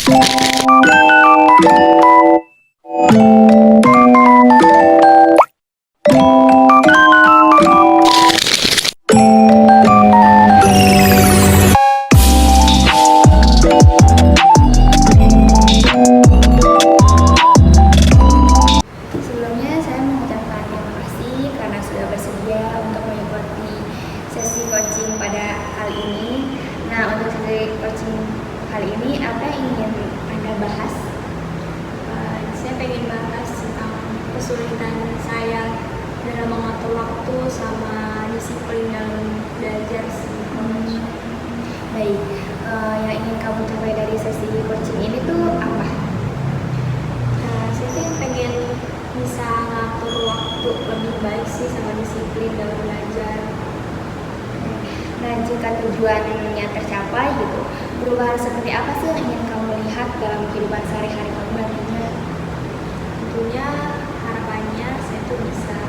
Sebelumnya saya mengucapkan terima kasih karena sudah bersedia untuk mengikuti sesi coaching pada kali ini. Nah, untuk sesi coaching kali ini apa yang ingin Anda bahas? Saya pengen bahas tentang kesulitan saya dalam mengatur waktu sama disiplin dalam belajar sih. Baik, yang ingin kamu capai dari sesi coaching ini tuh apa? Saya tuh pengen bisa ngatur waktu lebih baik sih sama disiplin dalam belajar. Nah, jika tujuannya tercapai gitu, perubahan seperti apa sih yang ingin kamu lihat dalam kehidupan sehari-hari kamu nantinya? Tentunya harapannya saya tuh bisa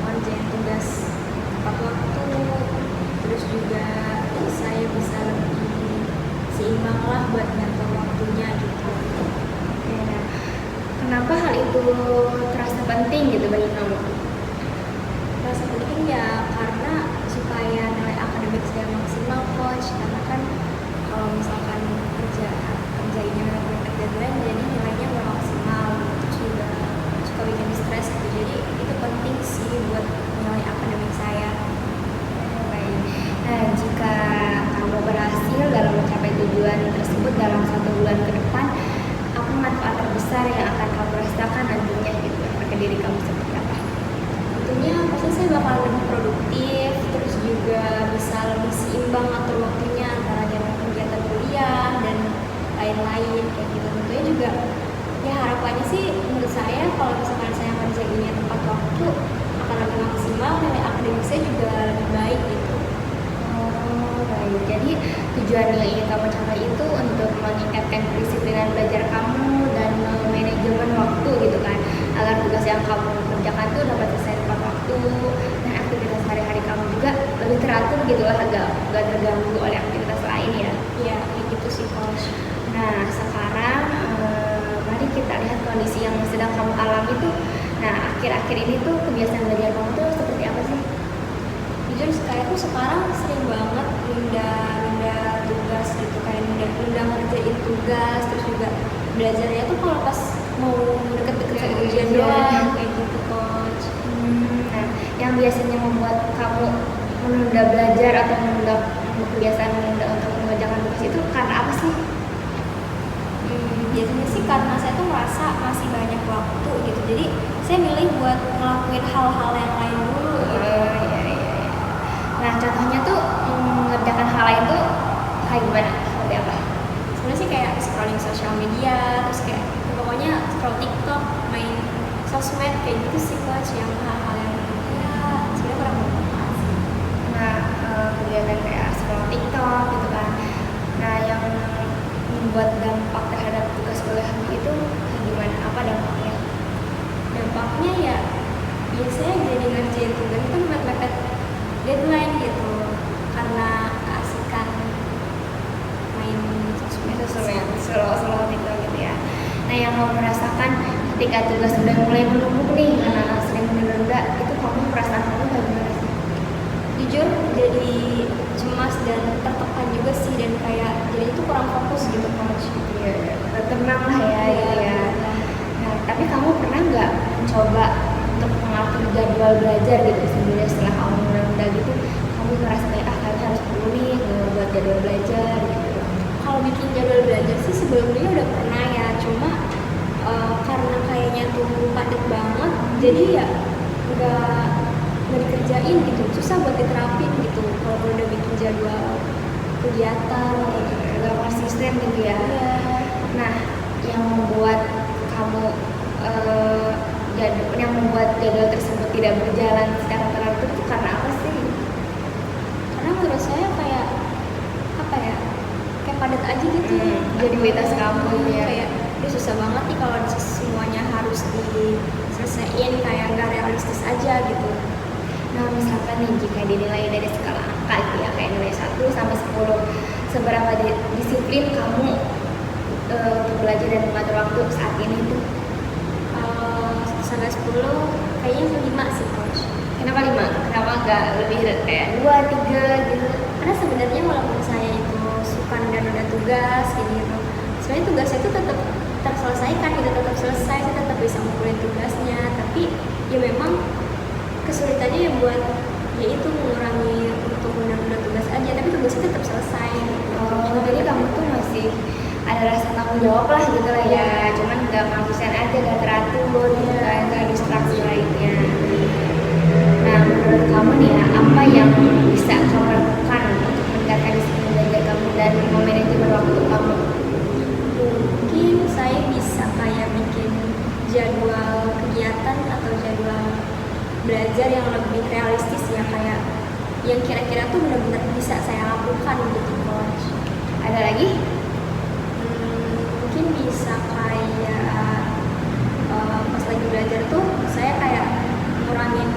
ngerjain tugas tepat waktu, terus juga saya bisa lebih seimbang lah buat ngatur waktunya gitu. Nah, kenapa hal itu terasa penting gitu bagi kamu? Rasa penting ya karena supaya nilai akademik saya maksimal, coach. Karena kan kalau misalkan kerjainnya mepet deadline, jadi nilainya nggak maksimal, terus juga suka bikin stres gitu. Jadi itu penting sih buat nilai akademik saya. Baik. Nah, jika kamu berhasil dalam mencapai tujuan tersebut dalam 1 bulan ke depan, apa manfaat terbesar yang akan kamu rasakan nantinya gitu ke diri kamu seperti apa? Tentunya pasti saya bakal lebih produktif, terus juga bisa lebih seimbang atur waktunya antara kegiatan kuliah dan lain-lain kayak gitu. Tentunya juga ya harapannya sih menurut saya kalau misalkan saya ngerjainnya tepat waktu akan lebih maksimal, nilai akademik saya juga lebih baik gitu. Oh, baik. Jadi tujuan yang ingin kamu capai itu untuk meningkatkan kedisiplinan belajar kamu dan manajemen waktu gitu kan, agar tugas yang kamu kerjakan tuh dapat selesai tepat waktu dan aktivitas hari-hari kamu juga lebih teratur gitu lah, agak gak terganggu oleh aktivitas lain ya. Ya kayak gitu sih coach. Nah, sekarang mari kita lihat kondisi yang sedang kamu alami tuh. Nah, akhir-akhir ini tuh kebiasaan belajar kamu tuh seperti apa sih? Jujur saya tuh sekarang sering banget nunda tugas gitu, kayak nunda ngerjain tugas, terus juga belajarnya tuh kalau pas mau deket-deket sama ujian doang kayak gitu coach. Nah, yang biasanya membuat kamu menunda belajar atau menunda kebiasaan menunda untuk mengerjakan tugas itu karena apa sih? Biasanya sih karena saya tuh merasa masih banyak waktu gitu, jadi saya milih buat ngelakuin hal-hal yang lain dulu gitu. Iya. Nah, contohnya tuh mengerjakan hal lain tuh kayak gimana? Seperti apa? Sebenarnya sih kayak scrolling sosial media, terus kayak pokoknya scroll TikTok, main sosmed kayak gitu sih coach, yang hal-hal yang ya sebenarnya kurang bermanfaat sih. Nah, kegiatan kayak scroll TikTok gitu kan. Nah, yang membuat dampak terhadap tugas kuliah itu kayak gimana? Apa dampaknya? Dampaknya ya biasanya jadi ngerjain tugas itu mepet-mepet deadline gitu, karena keasikan main sosmed Slow TikTok gitu ya. Nah, yang kamu merasakan ketika tugas sudah mulai menumpuk nih karena sering menunda, itu kamu perasaan kamu bagaimana sih? jujur jadi cemas dan tertekan juga sih, dan kayak jadi itu kurang fokus gitu coach. Iya, tenang lah ya gitu ya. Nah, tapi kamu pernah nggak mencoba untuk mengatur jadwal belajar gitu sebenarnya setelah kamu menunda gitu, kamu ngerasa kayak kayaknya harus perlu nih buat jadwal belajar gitu. Kalau bikin jadwal belajar sih sebelumnya udah pernah ya, cuma karena kayaknya tuh padat banget, jadi ya nggak dikerjain gitu, susah buat diterapin gitu kalau udah bikin jadwal kegiatan gitu. Nggak konsisten gitu ya. Iya. Nah, yang membuat kamu yang membuat jadwal tersebut tidak berjalan secara teratur itu karena apa sih? Karena menurut saya kayak apa ya, kayak padat aja gitu. Jadi prioritas kamu ya. Kayak dia susah banget nih kalau semuanya harus diselesaikan, kayak nggak realistis aja gitu. Nah, misalkan nih jika dinilai dari skala angka gitu ya, kayak nilai 1 sampai 10, seberapa disiplin kamu untuk belajar dan mengatur waktu saat ini tuh? Sampai 10 kayaknya 5 sih coach. Kenapa 5? Kenapa nggak lebih kayak 2, 3 gitu? Karena sebenarnya walaupun saya itu suka dan ada tugas kayak gitu, sebenarnya tugas saya itu tetap terselesaikan gitu, tetap selesai, saya tetap bisa ngumpulin tugasnya. Tapi ya memang kesulitannya yang buat yaitu mengurangi untuk menunda tugas aja, tapi tugasnya tetap selesai. Oh, jadi kamu tuh masih ada rasa tanggung jawab lah gitu lah ya, cuman nggak konsisten aja, nggak teratur gitu kan, nggak distraksi lainnya. Nah, menurut kamu nih ya, apa yang bisa kamu lakukan untuk meningkatkan disiplin belajar kamu dan memanajemen waktu kamu? Mungkin saya bisa kayak bikin jadwal kegiatan atau jadwal belajar yang lebih realistis ya, kayak yang kira-kira tuh benar-benar bisa saya lakukan gitu coach. Ada lagi? Mungkin bisa kayak pas lagi belajar tuh saya kayak ngurangin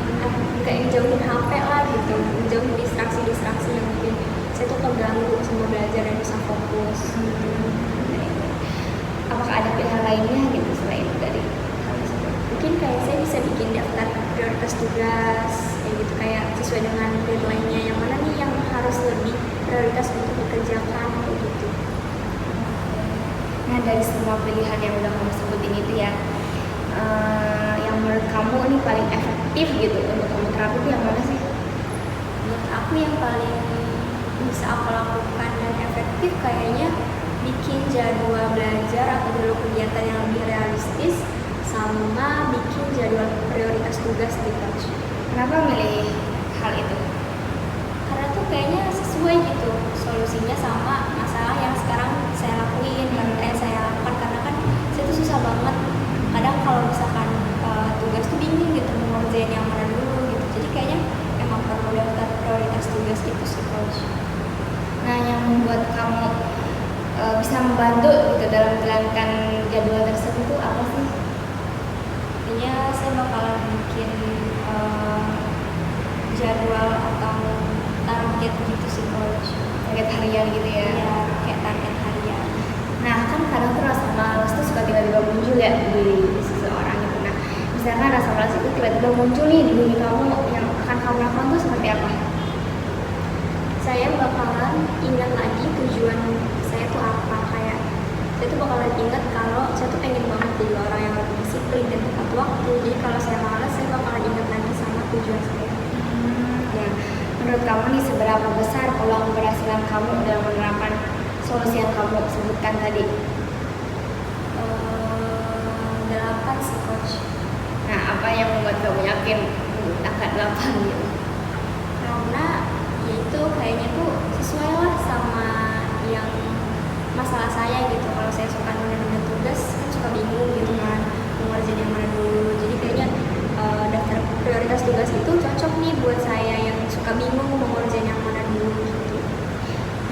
kayak ngejauhin HP lah gitu, ngejauhin distraksi-distraksi yang mungkin saya tuh terganggu sama belajar dan bisa fokus. Apakah ada pilihan lainnya gitu selain dari hal tersebut? Mungkin kayak saya bisa bikin daftar prioritas tugas kayak gitu, kayak sesuai dengan deadline-nya yang mana nih yang harus lebih prioritas untuk dikerjakan kayak gitu. Nah, dari semua pilihan yang udah kamu sebutin itu ya, yang menurut kamu ini paling efektif gitu untuk kamu terapin itu yang mana sih? Menurut aku yang paling bisa aku lakukan dan efektif kayaknya bikin jadwal belajar atau jadwal kegiatan yang lebih realistis, sama bikin jadwal prioritas tugas di coach. Kenapa milih hal itu? Karena tuh kayaknya sesuai gitu solusinya sama masalah yang sekarang saya lakuin, saya lakukan, karena kan saya tuh susah banget kadang kalau misalkan tugas tuh bingung gitu mau ngerjain yang mana dulu gitu, jadi kayaknya emang perlu daftar prioritas tugas gitu sih coach. Nah, yang membuat kamu bisa membantu gitu dalam menjalankan jadwal tersebut itu apa sih? Kayaknya saya bakalan bikin jadwal atau target gitu sih coach. Target harian gitu ya? Iya, kayak target harian. Nah, kan kadang tuh rasa malas tuh suka tiba-tiba muncul ya di seseorang gitu. Nah, misalkan rasa malas itu tiba-tiba muncul nih di diri kamu, yang akan kamu lakukan tuh seperti apa? Saya bakalan ingat lagi tujuan saya tuh apa, kayak saya tuh bakalan ingat kalau saya tuh pengen banget jadi orang yang lebih disiplin dan tepat waktu. Jadi kalau saya malas, saya bakalan ingat lagi sama tujuan saya. Nah, menurut kamu nih seberapa besar peluang keberhasilan kamu dalam menerapkan solusi yang kamu sebutkan tadi? 8 sih coach. Nah, apa yang membuat kamu yakin angka 8 gitu? Karena ya itu kayaknya tuh sesuai lah sama yang masalah saya gitu. Kalau saya suka nunda-nunda tugas kan suka bingung gitu kan mau ngerjain yang mana dulu, jadi kayaknya daftar prioritas tugas itu cocok nih buat saya yang suka bingung mau ngerjain yang mana dulu gitu.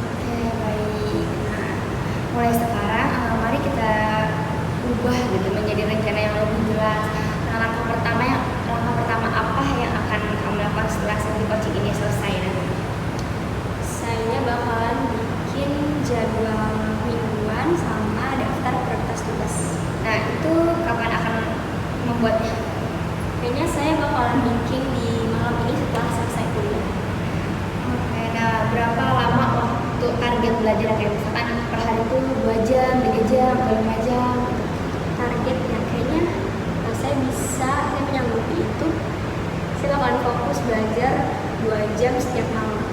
Oke, baik. Nah, mulai sekarang mari kita ubah gitu menjadi rencana yang lebih jelas. Nah, langkah pertama apa yang akan kamu lakukan setelah sesi coaching ini selesai nanti? Saya bakalan bikin jadwal mingguan sama daftar prioritas tugas. Nah, itu kapan akan membuatnya? Kayaknya saya bakalan bikin di malam ini setelah selesai kuliah. Oke, nah berapa lama waktu target belajar, kayak misalkan per hari itu 2 jam, 3 jam, atau 5 jam? Targetnya kayaknya saya menyanggupi itu, saya bakalan fokus belajar 2 jam setiap malam.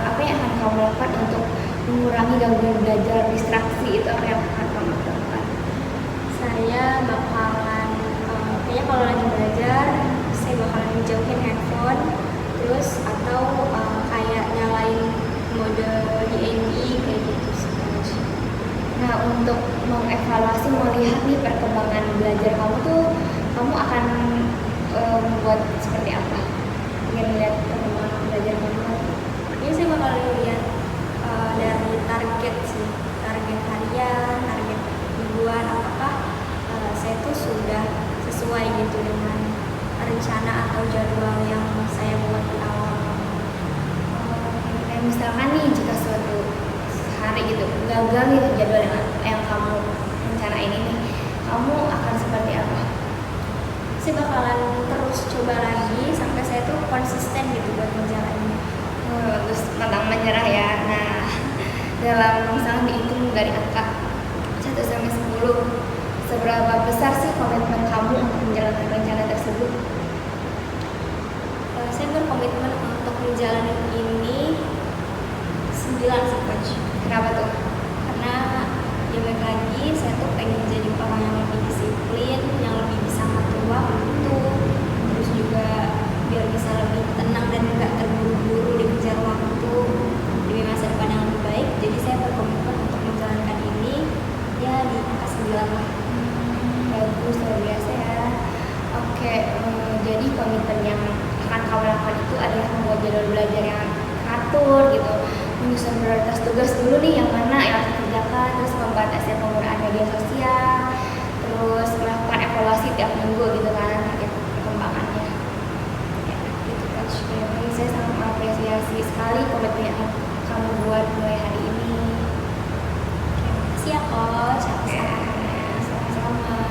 Apa yang akan kamu lakukan untuk mengurangi gangguan belajar, distraksi itu apa yang akan kamu lakukan? Saya bakalan kayaknya kalau lagi belajar saya bakalan jauhin handphone, terus atau kayak nyalain mode DND kayak gitu sih. Nah, untuk mengevaluasi, melihat nih perkembangan belajar kamu tuh, kamu akan membuat seperti apa? Ingin melihat perkembangan belajar kamu? Ini saya bakalan lihat dari target sih, target harian, target mingguan, apakah saya tuh sudah sesuai gitu dengan rencana atau jadwal yang saya buat di awal. Kayak misalkan nih, jika suatu hari gitu, gagal gitu jadwal yang kamu rencanain ini, kamu akan seperti apa? Saya bakalan terus coba lagi sampai saya tuh konsisten gitu buat menjalani. Terus pantang menyerah ya. Nah, dalam misalnya dihitung dari angka 1 sampai 10, seberapa besar sih komitmen kamu untuk menjalankan rencana tersebut? Saya berkomitmen untuk menjalani ini 9 sih coach. Kenapa tuh? Karena ya balik lagi saya tuh pengen jadi orang yang lebih disiplin, yang lebih bisa ngatur waktu, terus juga biar bisa lebih tenang dan nggak terburu-buru dikejar waktu demi masa depan yang lebih baik. Jadi saya berkomitmen untuk menjalankan ini ya di angka 9 lah. Bagus, luar biasa ya. Oke, jadi komitmen yang akan kamu lakukan itu adalah membuat jadwal belajar yang teratur gitu, menyusun prioritas tugas dulu nih yang mana yang harus dikerjakan, terus membatasi penggunaan media sosial, terus melakukan evaluasi tiap minggu gitu kan terkait perkembangannya. Ya, gitu coach. Jadi saya sangat mengapresiasi sekali komitmen yang kamu buat mulai hari ini. Terima kasih ya coach. Sama-sama.